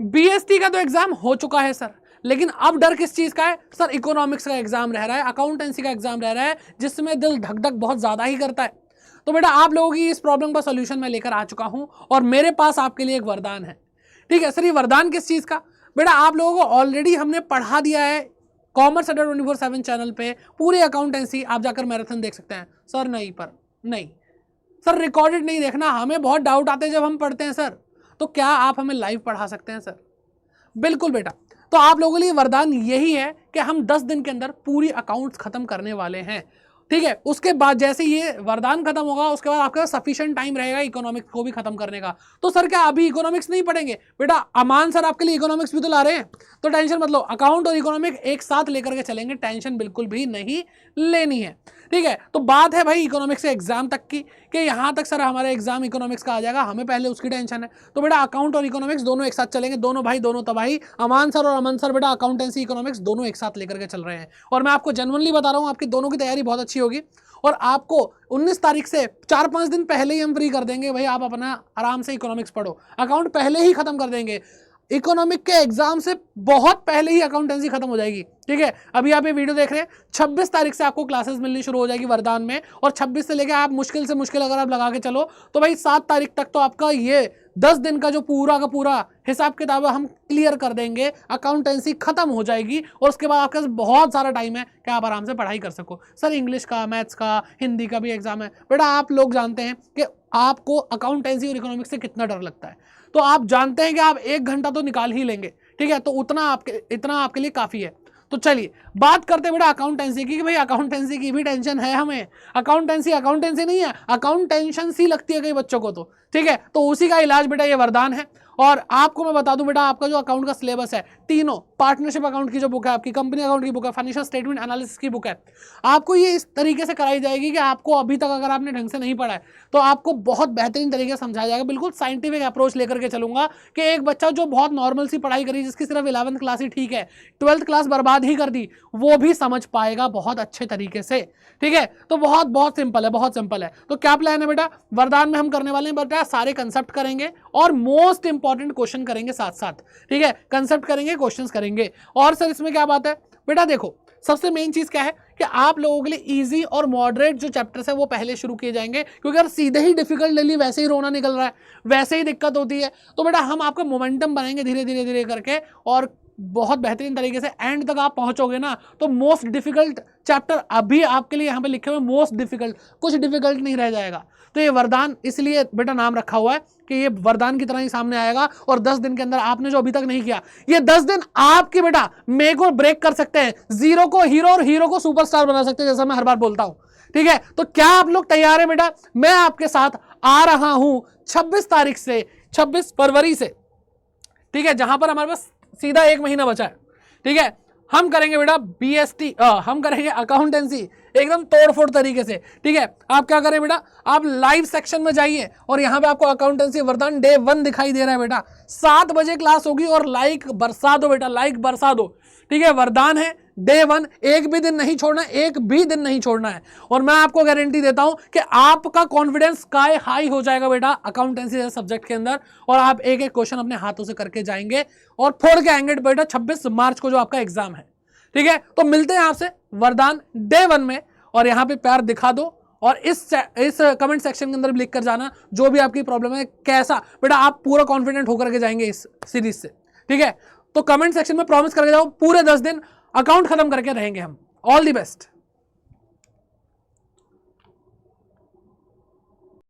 BST का तो exam हो चुका है सर, लेकिन अब डर किस चीज का है सर? इकोनॉमिक्स का एग्जाम रह रहा है, अकाउंटेंसी का एग्जाम रह रहा है, जिसमें दिल धक धक बहुत ज्यादा ही करता है। तो बेटा आप लोगों की इस प्रॉब्लम का सोल्यूशन मैं लेकर आ चुका हूं और मेरे पास आपके लिए एक वरदान है। ठीक है सर, ये वरदान किस चीज का? बेटा आप लोगों को ऑलरेडी हमने पढ़ा दिया है कॉमर्स अड्डा 24/7 चैनल पे पूरी अकाउंटेंसी, आप जाकर मैराथन देख सकते हैं। सर नहीं, पर नहीं सर, रिकॉर्डेड नहीं देखना, हमें बहुत डाउट आते हैं जब हम पढ़ते हैं सर। तो क्या आप हमें लाइव पढ़ा सकते हैं सर? बिल्कुल बेटा। तो आप लोगों के लिए वरदान यही है कि हम 10 दिन के अंदर पूरी अकाउंट्स खत्म करने वाले हैं। ठीक है, उसके बाद जैसे ये वरदान खत्म होगा उसके बाद आपके पास सफिशिएंट टाइम रहेगा इकोनॉमिक्स को भी खत्म करने का। तो सर क्या अभी इकोनॉमिक्स नहीं पढ़ेंगे? बेटा अमान सर आपके लिए इकोनॉमिक्स भी तो ला रहे हैं, तो टेंशन मत लो, अकाउंट और इकोनॉमिक्स एक साथ लेकर के चलेंगे, टेंशन बिल्कुल भी नहीं लेनी है। ठीक है, तो बात है भाई इकोनॉमिक्स के एग्जाम तक की, कि यहाँ तक सर हमारा एग्जाम इकोनॉमिक्स का आ जाएगा, हमें पहले उसकी टेंशन है। तो बेटा अकाउंट और इकोनॉमिक्स दोनों एक साथ चलेंगे, दोनों भाई दोनों तबाही। अमान सर और अमन सर बेटा अकाउंटेंसी इकोनॉमिक्स दोनों एक साथ लेकर के चल रहे हैं, और मैं आपको जेन्युइनली बता रहा हूँ आपकी दोनों की तैयारी बहुत अच्छी होगी। और आपको 19 तारीख से 4-5 दिन पहले ही हम फ्री कर देंगे भाई, आप अपना आराम से इकोनॉमिक्स पढ़ो, अकाउंट पहले ही खत्म कर देंगे। इकोनॉमिक के एग्जाम से बहुत पहले ही अकाउंटेंसी खत्म हो जाएगी। ठीक है, अभी आप ये वीडियो देख रहे हैं, 26 तारीख से आपको क्लासेस मिलनी शुरू हो जाएगी वरदान में, और 26 से लेकर आप मुश्किल से मुश्किल अगर आप लगा के चलो तो भाई 7 तारीख तक तो आपका ये 10 दिन का जो पूरा का पूरा हिसाब किताब हम क्लियर कर देंगे, अकाउंटेंसी खत्म हो जाएगी, और उसके बाद आपके पास बहुत सारा टाइम है कि आप आराम से पढ़ाई कर सको। सर इंग्लिश का, मैथ्स का, हिंदी का भी एग्जाम है। बेटा आप लोग जानते हैं कि आपको अकाउंटेंसी और इकोनॉमिक्स से कितना डर लगता है, तो आप जानते हैं कि आप 1 घंटा तो निकाल ही लेंगे। ठीक है, तो इतना आपके लिए काफी है। तो चलिए बात करते हैं बेटा अकाउंटेंसी की, कि भाई अकाउंटेंसी की भी टेंशन है हमें। अकाउंटेंसी नहीं है, अकाउंट टेंशन सी लगती है कई बच्चों को। तो ठीक है, तो उसी का इलाज बेटा ये वरदान है। और आपको मैं बता दूं बेटा, आपका जो अकाउंट का सिलेबस है, तीनों पार्टनरशिप अकाउंट की जो बुक है, आपकी कंपनी अकाउंट की बुक है, फाइनेंशियल स्टेटमेंट एनालिसिस की बुक है, आपको ये इस तरीके से कराई जाएगी कि आपको अभी तक अगर आपने ढंग से नहीं पढ़ा है तो आपको बहुत बेहतरीन तरीके से समझाया जाएगा। बिल्कुल साइंटिफिक अप्रोच लेकर के चलूंगा कि एक बच्चा जो बहुत नॉर्मल सी पढ़ाई करी, जिसकी सिर्फ 11th क्लास ही ठीक है, 12th क्लास बर्बाद ही कर दी, वो भी समझ पाएगा बहुत अच्छे तरीके से। ठीक है, तो बहुत सिंपल है, बहुत सिंपल है। तो क्या प्लान है बेटा? वरदान में हम करने वाले हैं बेटा सारे कंसेप्ट करेंगे और मोस्ट इंपॉर्टेंट क्वेश्चन करेंगे साथ साथ। ठीक है, कंसेप्ट करेंगे, क्वेश्चंस करेंगे। और सर इसमें क्या बात है बेटा, देखो सबसे मेन चीज क्या है कि आप लोगों के लिए इजी और मॉडरेट जो चैप्टर्स है वो पहले शुरू किए जाएंगे, क्योंकि अगर सीधे ही डिफिकल्ट ले ली, वैसे ही रोना निकल रहा है, वैसे ही दिक्कत होती है। तो बेटा हम आपका मोमेंटम बनाएंगे धीरे धीरे धीरे करके, और बहुत बेहतरीन तरीके से एंड तक आप पहुंचोगे ना, तो मोस्ट डिफिकल्ट चैप्टर अभी आपके लिए यहाँ पे लिखे हुए मोस्ट डिफिकल्ट, कुछ डिफिकल्ट नहीं रह जाएगा। तो ये वरदान इसलिए बेटा नाम रखा हुआ है कि ये वरदान की तरह ही सामने आएगा, और 10 दिन के अंदर आपने जो अभी तक नहीं किया, ये 10 दिन आपके बेटा मेक और ब्रेक कर सकते हैं, जीरो को हीरो और हीरो को सुपरस्टार बना सकते हैं, जैसा मैं हर बार बोलता हूं। ठीक है, तो क्या आप लोग तैयार हैं बेटा? मैं आपके साथ आ रहा हूं 26 तारीख से, 26 फरवरी से। ठीक है, जहां पर हमारे पास सीधा 1 महीना बचा है। ठीक है, हम करेंगे बेटा बीएसटी, हम करेंगे अकाउंटेंसी एकदम तोड़फोड़ तरीके से। ठीक है, आप क्या करें बेटा, आप लाइव सेक्शन में जाइए, और यहाँ पे आपको अकाउंटेंसी वरदान डे 1 दिखाई दे रहा है बेटा। 7 बजे क्लास होगी, और लाइक बरसा दो बेटा, लाइक बरसा दो। ठीक है, वरदान है डे 1, एक भी दिन नहीं छोड़ना है, एक भी दिन नहीं छोड़ना है। और मैं आपको गारंटी देता हूं कि आपका कॉन्फिडेंस स्काई हाई हो जाएगा बेटा अकाउंटेंसी जैसे सब्जेक्ट के अंदर, और आप एक एक क्वेश्चन अपने हाथों से करके जाएंगे और फोड़ के आएंगे बेटा 26 मार्च को जो आपका एग्जाम है। ठीक है, तो मिलते हैं आपसे वरदान डे 1 में, और यहाँ पे प्यार दिखा दो, और इस कमेंट सेक्शन के अंदर भी लिख कर जाना जो भी आपकी प्रॉब्लम है, कैसा बेटा आप पूरा कॉन्फिडेंट होकर के जाएंगे इस सीरीज से। ठीक है, तो कमेंट सेक्शन में प्रॉमिस करके जाओ पूरे 10 दिन अकाउंट खत्म करके रहेंगे हम। All the best.